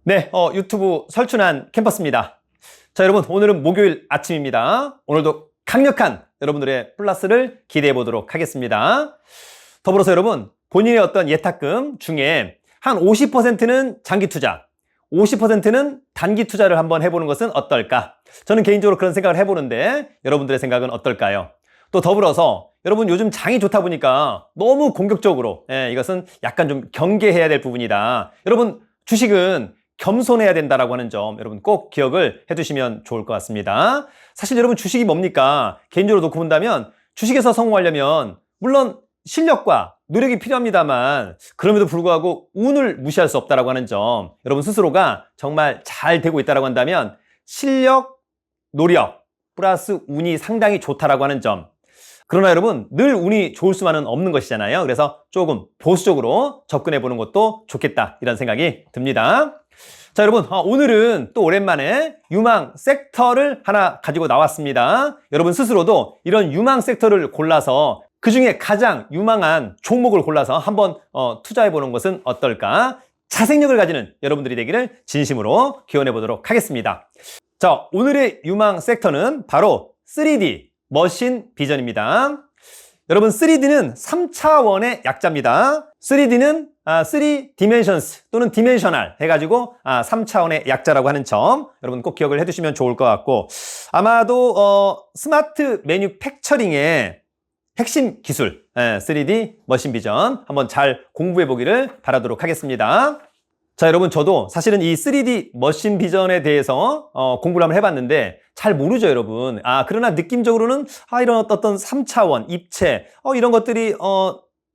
네, 유튜브 설춘한 캠퍼스입니다. 자, 여러분, 오늘은 목요일 아침입니다. 오늘도 강력한 여러분들의 플러스를 기대해 보도록 하겠습니다. 더불어서 여러분, 본인의 어떤 예탁금 중에 한 50%는 장기 투자, 50%는 단기 투자를 한번 해보는 것은 어떨까? 저는 개인적으로 그런 생각을 해보는데 여러분들의 생각은 어떨까요? 또 더불어서 여러분 요즘 장이 좋다 보니까 너무 공격적으로 이것은 약간 좀 경계해야 될 부분이다. 여러분 주식은 겸손해야 된다라고 하는 점 여러분 꼭 기억을 해두시면 좋을 것 같습니다. 사실 여러분 주식이 뭡니까? 개인적으로 놓고 본다면 주식에서 성공하려면 물론 실력과 노력이 필요합니다만 그럼에도 불구하고 운을 무시할 수 없다라고 하는 점 여러분 스스로가 정말 잘 되고 있다라고 한다면 실력, 노력 플러스 운이 상당히 좋다라고 하는 점 그러나 여러분 늘 운이 좋을 수만은 없는 것이잖아요. 그래서 조금 보수적으로 접근해 보는 것도 좋겠다 이런 생각이 듭니다. 자 여러분 오늘은 또 오랜만에 유망 섹터를 하나 가지고 나왔습니다. 여러분 스스로도 이런 유망 섹터를 골라서 그 중에 가장 유망한 종목을 골라서 한번 투자해 보는 것은 어떨까? 자생력을 가지는 여러분들이 되기를 진심으로 기원해 보도록 하겠습니다. 자 오늘의 유망 섹터는 바로 3D 머신 비전입니다. 여러분 3D는 3차원의 약자입니다. 3D는 3dimensions 또는 dimensional 해가지고 3차원의 약자라고 하는 점 여러분 꼭 기억을 해두시면 좋을 것 같고 아마도 스마트 매뉴팩처링의 핵심 기술 3D 머신 비전 한번 잘 공부해 보기를 바라도록 하겠습니다. 자 여러분 저도 사실은 이 3D 머신 비전에 대해서 공부를 한번 해봤는데 잘 모르죠 여러분. 그러나 느낌적으로는 이런 어떤 3차원, 입체 이런 것들이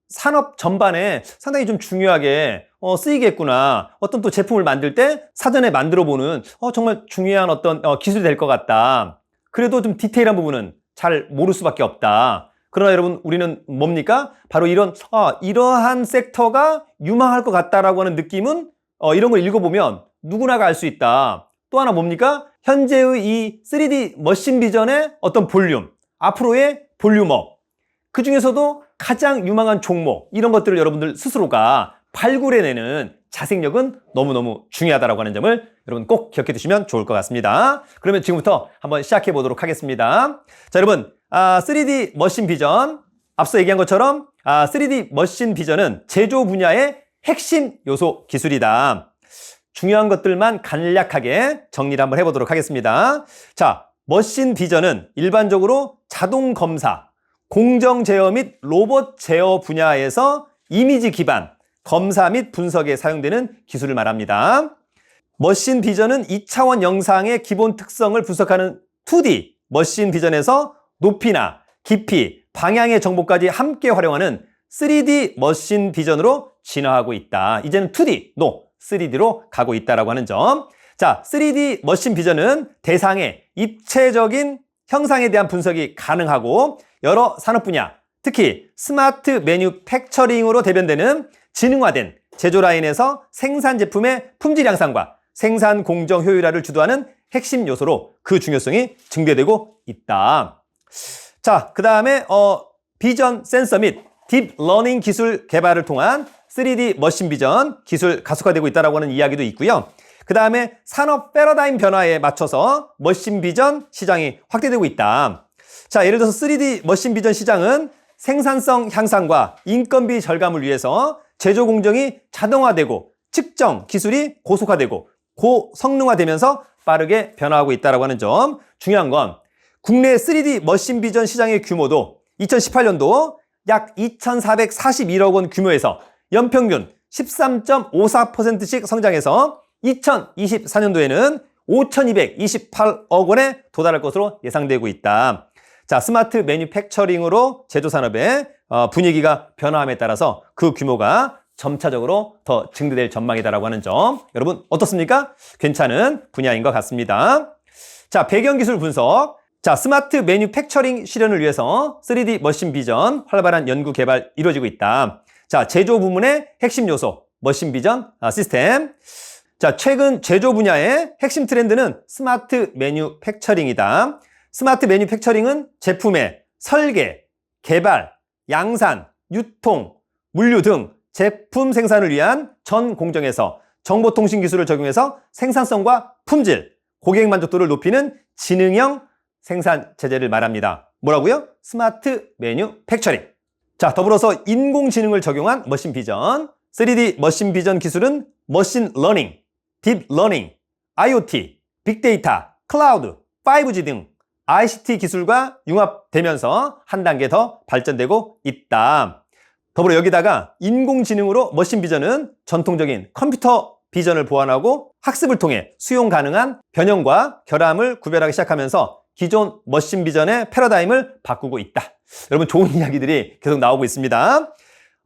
산업 전반에 상당히 좀 중요하게 쓰이겠구나. 어떤 또 제품을 만들 때 사전에 만들어 보는 정말 중요한 어떤 기술이 될 것 같다. 그래도 좀 디테일한 부분은 잘 모를 수밖에 없다. 그러나 여러분 우리는 뭡니까? 바로 이러한 섹터가 유망할 것 같다라고 하는 느낌은 이런 걸 읽어보면 누구나가 알 수 있다. 또 하나 뭡니까? 현재의 이 3D 머신 비전의 어떤 볼륨, 앞으로의 볼륨업, 그 중에서도 가장 유망한 종목, 이런 것들을 여러분들 스스로가 발굴해내는 자생력은 너무너무 중요하다고 하는 점을 여러분 꼭 기억해 두시면 좋을 것 같습니다. 그러면 지금부터 한번 시작해 보도록 하겠습니다. 자, 여러분, 3D 머신 비전, 앞서 얘기한 것처럼 3D 머신 비전은 제조 분야의 핵심 요소 기술이다. 중요한 것들만 간략하게 정리를 한번 해보도록 하겠습니다. 자, 머신 비전은 일반적으로 자동 검사, 공정 제어 및 로봇 제어 분야에서 이미지 기반 검사 및 분석에 사용되는 기술을 말합니다. 머신 비전은 2차원 영상의 기본 특성을 분석하는 2D 머신 비전에서 높이나 깊이, 방향의 정보까지 함께 활용하는 3D 머신 비전으로 진화하고 있다. 이제는 2D, 3D로 가고 있다라고 하는 점. 자, 3D 머신 비전은 대상의 입체적인 형상에 대한 분석이 가능하고 여러 산업 분야, 특히 스마트 매뉴팩처링으로 대변되는 지능화된 제조 라인에서 생산 제품의 품질 향상과 생산 공정 효율화를 주도하는 핵심 요소로 그 중요성이 증대되고 있다. 자, 그 다음에 비전 센서 및 딥러닝 기술 개발을 통한 3D 머신 비전 기술 가속화되고 있다고 하는 이야기도 있고요. 그 다음에 산업 패러다임 변화에 맞춰서 머신 비전 시장이 확대되고 있다. 자, 예를 들어서 3D 머신 비전 시장은 생산성 향상과 인건비 절감을 위해서 제조 공정이 자동화되고 측정 기술이 고속화되고 고성능화되면서 빠르게 변화하고 있다고 하는 점. 중요한 건 국내 3D 머신 비전 시장의 규모도 2018년도 약 2,441억 원 규모에서 연평균 13.54%씩 성장해서 2024년도에는 5,228억 원에 도달할 것으로 예상되고 있다. 자, 스마트 매뉴팩처링으로 제조산업의 분위기가 변화함에 따라서 그 규모가 점차적으로 더 증대될 전망이다라고 하는 점. 여러분 어떻습니까? 괜찮은 분야인 것 같습니다. 자, 배경기술 분석. 자, 스마트 매뉴팩처링 실현을 위해서 3D 머신 비전 활발한 연구 개발 이루어지고 있다. 자, 제조 부문의 핵심 요소, 머신 비전 시스템. 자, 최근 제조 분야의 핵심 트렌드는 스마트 매뉴팩처링이다. 스마트 매뉴팩처링은 제품의 설계, 개발, 양산, 유통, 물류 등 제품 생산을 위한 전 공정에서 정보통신 기술을 적용해서 생산성과 품질, 고객 만족도를 높이는 지능형 생산 체제를 말합니다. 뭐라고요? 스마트 매뉴팩처링. 자, 더불어서 인공지능을 적용한 머신 비전. 3D 머신 비전 기술은 머신 러닝, 딥 러닝, IoT, 빅데이터, 클라우드, 5G 등 ICT 기술과 융합되면서 한 단계 더 발전되고 있다. 더불어 여기다가 인공지능으로 머신 비전은 전통적인 컴퓨터 비전을 보완하고 학습을 통해 수용 가능한 변형과 결함을 구별하기 시작하면서 기존 머신 비전의 패러다임을 바꾸고 있다. 여러분 좋은 이야기들이 계속 나오고 있습니다.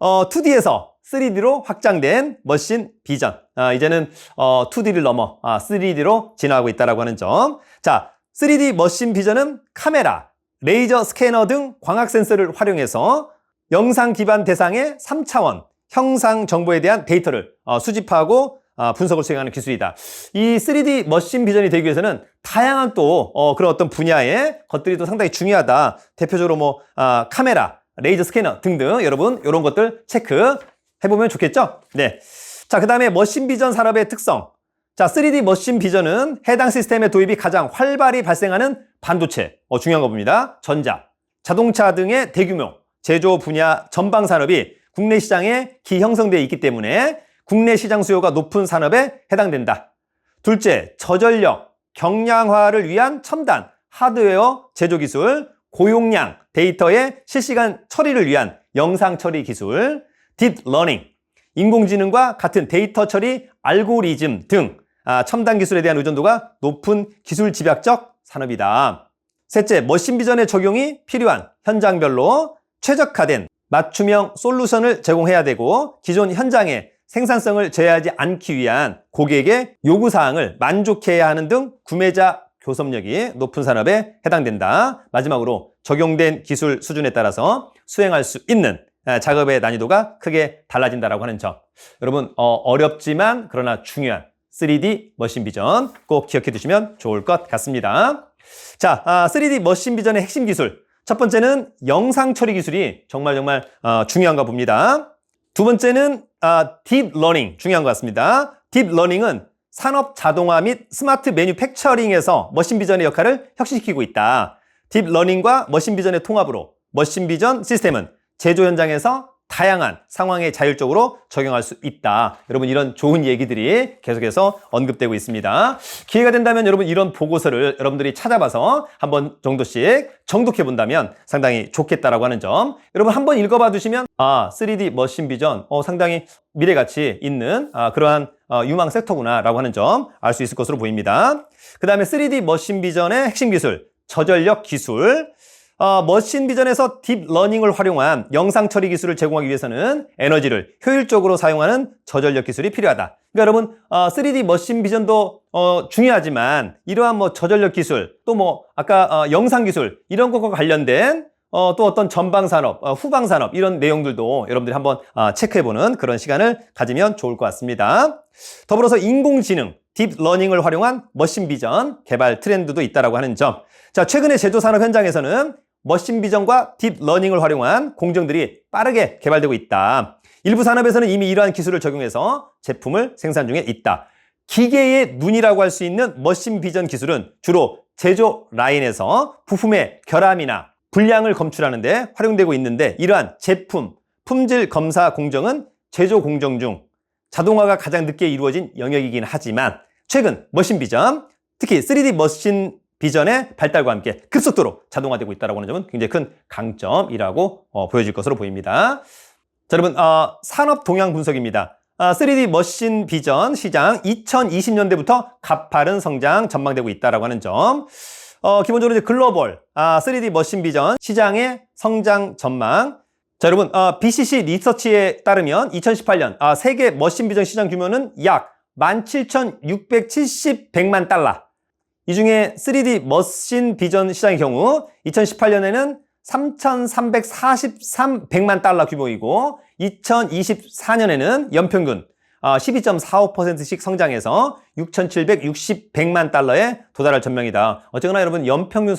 2D에서 3D로 확장된 머신 비전. 이제는 2D를 넘어 3D로 진화하고 있다고 하는 점. 자, 3D 머신 비전은 카메라, 레이저 스캐너 등 광학 센서를 활용해서 영상 기반 대상의 3차원 형상 정보에 대한 데이터를 수집하고 분석을 수행하는 기술이다. 이 3D 머신 비전이 되기 위해서는 다양한 또 그런 어떤 분야의 것들이 또 상당히 중요하다. 대표적으로 뭐 카메라, 레이저 스캐너 등등 여러분 이런 것들 체크해보면 좋겠죠? 네. 자, 그 다음에 머신 비전 산업의 특성. 자, 3D 머신 비전은 해당 시스템의 도입이 가장 활발히 발생하는 반도체, 중요한 거 봅니다. 전자, 자동차 등의 대규모 제조 분야 전방 산업이 국내 시장에 기형성되어 있기 때문에 국내 시장 수요가 높은 산업에 해당된다. 둘째, 저전력, 경량화를 위한 첨단 하드웨어 제조 기술, 고용량 데이터의 실시간 처리를 위한 영상 처리 기술, 딥러닝, 인공지능과 같은 데이터 처리 알고리즘 등 첨단 기술에 대한 의존도가 높은 기술 집약적 산업이다. 셋째, 머신 비전의 적용이 필요한 현장별로 최적화된 맞춤형 솔루션을 제공해야 되고 기존 현장의 생산성을 제어하지 않기 위한 고객의 요구사항을 만족해야 하는 등 구매자 교섭력이 높은 산업에 해당된다. 마지막으로 적용된 기술 수준에 따라서 수행할 수 있는 작업의 난이도가 크게 달라진다고 하는 점. 여러분 어렵지만 그러나 중요한 3D 머신 비전 꼭 기억해 두시면 좋을 것 같습니다. 자, 3D 머신 비전의 핵심 기술. 첫 번째는 영상 처리 기술이 정말 중요한가 봅니다. 두 번째는 딥러닝 중요한 것 같습니다. 딥러닝은 산업 자동화 및 스마트 매뉴팩처링에서 머신 비전의 역할을 혁신시키고 있다. 딥러닝과 머신 비전의 통합으로 머신 비전 시스템은 제조 현장에서 다양한 상황에 자율적으로 적용할 수 있다. 여러분 이런 좋은 얘기들이 계속해서 언급되고 있습니다. 기회가 된다면 여러분 이런 보고서를 여러분들이 찾아봐서 한 번 정도씩 정독해 본다면 상당히 좋겠다라고 하는 점. 여러분 한번 읽어봐 두시면 3D 머신 비전 상당히 미래가치 있는 그러한 유망 섹터구나 라고 하는 점 알 수 있을 것으로 보입니다. 그 다음에 3D 머신 비전의 핵심 기술, 저전력 기술. 머신 비전에서 딥러닝을 활용한 영상 처리 기술을 제공하기 위해서는 에너지를 효율적으로 사용하는 저전력 기술이 필요하다. 그러니까 여러분 3D 머신 비전도 중요하지만 이러한 뭐 저전력 기술 또 아까 영상 기술 이런 것과 관련된 또 어떤 전방 산업, 후방 산업 이런 내용들도 여러분들이 한번 체크해보는 그런 시간을 가지면 좋을 것 같습니다. 더불어서 인공지능, 딥러닝을 활용한 머신 비전 개발 트렌드도 있다라고 하는 점. 자, 최근에 제조 산업 현장에서는 머신 비전과 딥러닝을 활용한 공정들이 빠르게 개발되고 있다. 일부 산업에서는 이미 이러한 기술을 적용해서 제품을 생산 중에 있다. 기계의 눈이라고 할 수 있는 머신 비전 기술은 주로 제조 라인에서 부품의 결함이나 불량을 검출하는 데 활용되고 있는데 이러한 제품, 품질 검사 공정은 제조 공정 중 자동화가 가장 늦게 이루어진 영역이긴 하지만 최근 머신 비전, 특히 3D 머신 비전의 발달과 함께 급속도로 자동화되고 있다고 하는 점은 굉장히 큰 강점이라고 보여질 것으로 보입니다. 자, 여러분 산업 동향 분석입니다. 3D 머신 비전 시장 2020년대부터 가파른 성장 전망되고 있다고 하는 점. 기본적으로 이제 글로벌 3D 머신 비전 시장의 성장 전망. 자, 여러분 BCC 리서치에 따르면 2018년 세계 머신 비전 시장 규모는 약 17,670백만 달러. 이 중에 3D 머신 비전 시장의 경우 2018년에는 3,343백만 달러 규모이고 2024년에는 연평균 12.45%씩 성장해서 6,760만 달러에 도달할 전망이다. 어쨌거나 여러분 연평균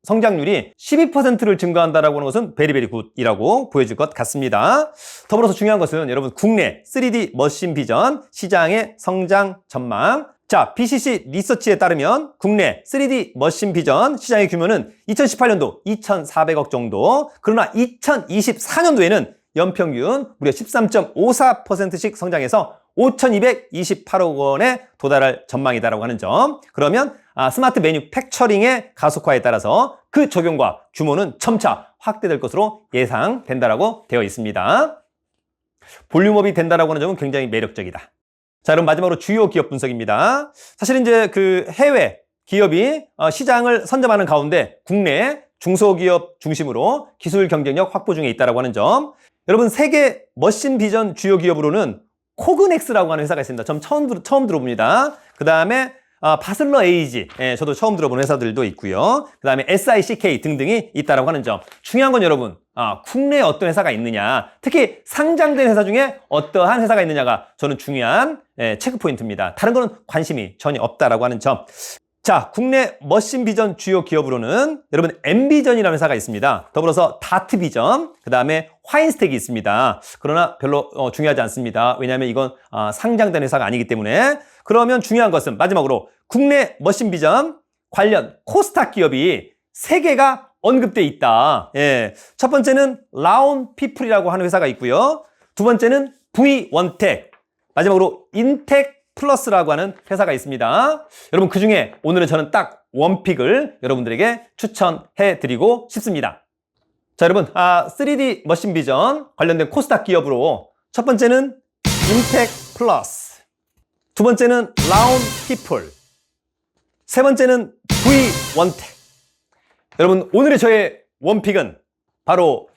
성장률이 12%를 증가한다라고 하는 것은 베리베리 굿이라고 보여질 것 같습니다. 더불어서 중요한 것은 여러분 국내 3D 머신 비전 시장의 성장 전망. 자, BCC 리서치에 따르면 국내 3D 머신 비전 시장의 규모는 2018년도 2,400억 정도, 그러나 2024년도에는 연평균 무려 13.54%씩 성장해서 5,228억 원에 도달할 전망이다라고 하는 점. 그러면 스마트 매뉴팩처링의 가속화에 따라서 그 적용과 규모는 점차 확대될 것으로 예상된다라고 되어 있습니다. 볼륨업이 된다라고 하는 점은 굉장히 매력적이다. 자, 그럼 마지막으로 주요 기업 분석입니다. 사실 이제 그 해외 기업이 시장을 선점하는 가운데 국내 중소기업 중심으로 기술 경쟁력 확보 중에 있다라고 하는 점. 여러분 세계 머신 비전 주요 기업으로는 코그넥스라고 하는 회사가 있습니다. 전 처음 들어봅니다. 그 다음에 바슬러 에이지, 저도 처음 들어본 회사들도 있고요. 그 다음에 SICK 등등이 있다라고 하는 점. 중요한 건 여러분, 국내에 어떤 회사가 있느냐, 특히 상장된 회사 중에 어떠한 회사가 있느냐가 저는 중요한 체크 포인트입니다. 다른 거는 관심이 전혀 없다라고 하는 점. 자, 국내 머신 비전 주요 기업으로는 여러분 엠비전이라는 회사가 있습니다. 더불어서 다트비전, 그 다음에 화인스텍이 있습니다. 그러나 별로 중요하지 않습니다. 왜냐하면 이건 상장된 회사가 아니기 때문에. 그러면 중요한 것은 마지막으로 국내 머신 비전 관련 코스닥 기업이 3개가 언급돼 있다. 예. 첫 번째는 라온피플이라고 하는 회사가 있고요. 두 번째는 V원텍, 마지막으로 인텍 플러스라고 하는 회사가 있습니다. 여러분 그 중에 오늘은 저는 딱 원픽을 여러분들에게 추천해 드리고 싶습니다. 자, 여러분 3D 머신 비전 관련된 코스닥 기업으로 첫 번째는 인텍 플러스, 두 번째는 라운 피플, 세 번째는 V원텍. 여러분 오늘의 저의 원픽은 바로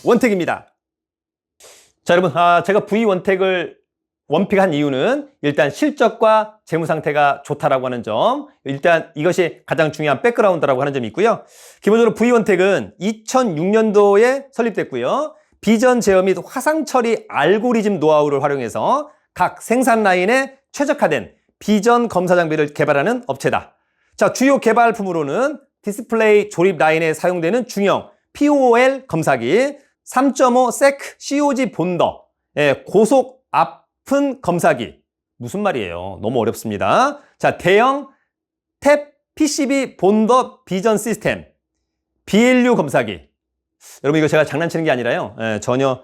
V원텍입니다. 자, 여러분 제가 V원텍을 원픽한 이유는 일단 실적과 재무 상태가 좋다라고 하는 점, 일단 이것이 가장 중요한 백그라운드라고 하는 점이 있고요. 기본적으로 V원텍은 2006년도에 설립됐고요. 비전 제어 및 화상 처리 알고리즘 노하우를 활용해서 각 생산 라인에 최적화된 비전 검사 장비를 개발하는 업체다. 자, 주요 개발품으로는 디스플레이 조립 라인에 사용되는 중형 POL 검사기, 3.5 SEC COG 본더, 고속 아픈 검사기. 무슨 말이에요? 너무 어렵습니다. 자, 대형 탭 PCB 본더 비전 시스템, BLU 검사기. 여러분 이거 제가 장난치는 게 아니라요. 전혀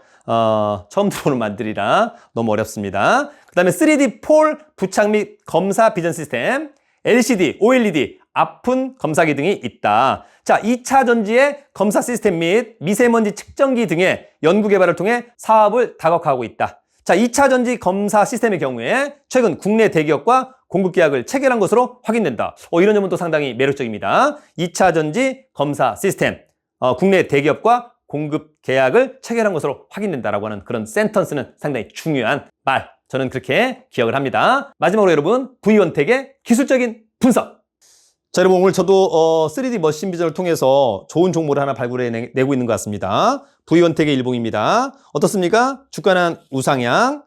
처음 들어보는 말들이라 너무 어렵습니다. 그 다음에 3D 폴 부착 및 검사 비전 시스템, LCD, OLED, 아픈 검사기 등이 있다. 자, 2차 전지의 검사 시스템 및 미세먼지 측정기 등의 연구 개발을 통해 사업을 다각화하고 있다. 자, 2차 전지 검사 시스템의 경우에 최근 국내 대기업과 공급 계약을 체결한 것으로 확인된다. 이런 점은 또 상당히 매력적입니다. 2차 전지 검사 시스템, 국내 대기업과 공급 계약을 체결한 것으로 확인된다라고 하는 그런 센턴스는 상당히 중요한 말. 저는 그렇게 기억을 합니다. 마지막으로 여러분, V원텍의 기술적인 분석. 자, 여러분 오늘 저도 3D 머신 비전을 통해서 좋은 정보를 하나 발굴해내고 있는 것 같습니다. V원텍의 일봉입니다. 어떻습니까? 주가는 우상향,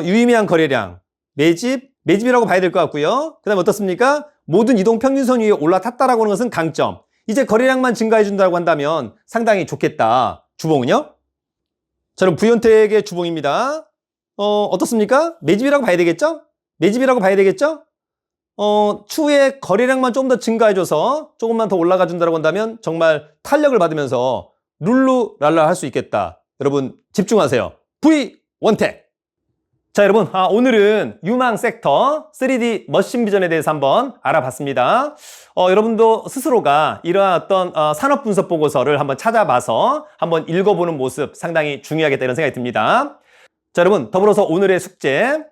유의미한 거래량, 매집이라고 봐야 될 것 같고요. 그 다음에 어떻습니까? 모든 이동 평균선 위에 올라탔다라고 하는 것은 강점. 이제 거래량만 증가해 준다고 한다면 상당히 좋겠다. 주봉은요? 자, 그럼 V원텍의 주봉입니다. 어떻습니까? 매집이라고 봐야 되겠죠? 매집이라고 봐야 되겠죠? 추후에 거래량만 좀 더 증가해줘서 조금만 더 올라가 준다고 한다면 정말 탄력을 받으면서 룰루랄라 할 수 있겠다. 여러분 집중하세요. V원텍. 자, 여러분 오늘은 유망 섹터 3D 머신 비전에 대해서 한번 알아봤습니다. 여러분도 스스로가 이러한 어떤 산업 분석 보고서를 한번 찾아봐서 한번 읽어보는 모습 상당히 중요하겠다 이런 생각이 듭니다. 자, 여러분 더불어서 오늘의 숙제.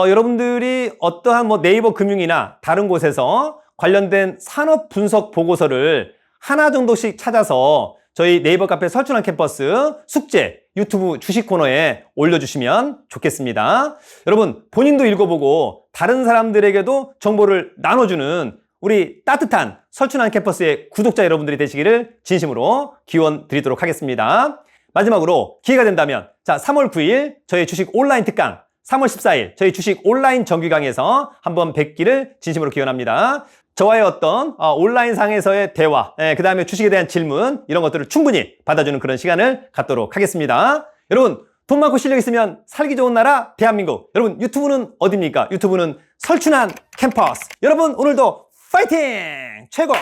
여러분들이 어떠한 네이버 금융이나 다른 곳에서 관련된 산업 분석 보고서를 하나 정도씩 찾아서 저희 네이버 카페 설춘한 캠퍼스 숙제 유튜브 주식 코너에 올려주시면 좋겠습니다. 여러분 본인도 읽어보고 다른 사람들에게도 정보를 나눠주는 우리 따뜻한 설춘한 캠퍼스의 구독자 여러분들이 되시기를 진심으로 기원 드리도록 하겠습니다. 마지막으로 기회가 된다면 자, 3월 9일 저희 주식 온라인 특강, 3월 14일 저희 주식 온라인 정규 강의에서 한번 뵙기를 진심으로 기원합니다. 저와의 어떤 온라인 상에서의 대화, 그 다음에 주식에 대한 질문, 이런 것들을 충분히 받아주는 그런 시간을 갖도록 하겠습니다. 여러분, 돈 많고 실력 있으면 살기 좋은 나라 대한민국. 여러분, 유튜브는 어디입니까? 유튜브는 설춘한 캠퍼스. 여러분, 오늘도 파이팅! 최고!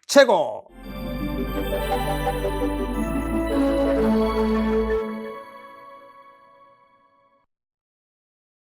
최고!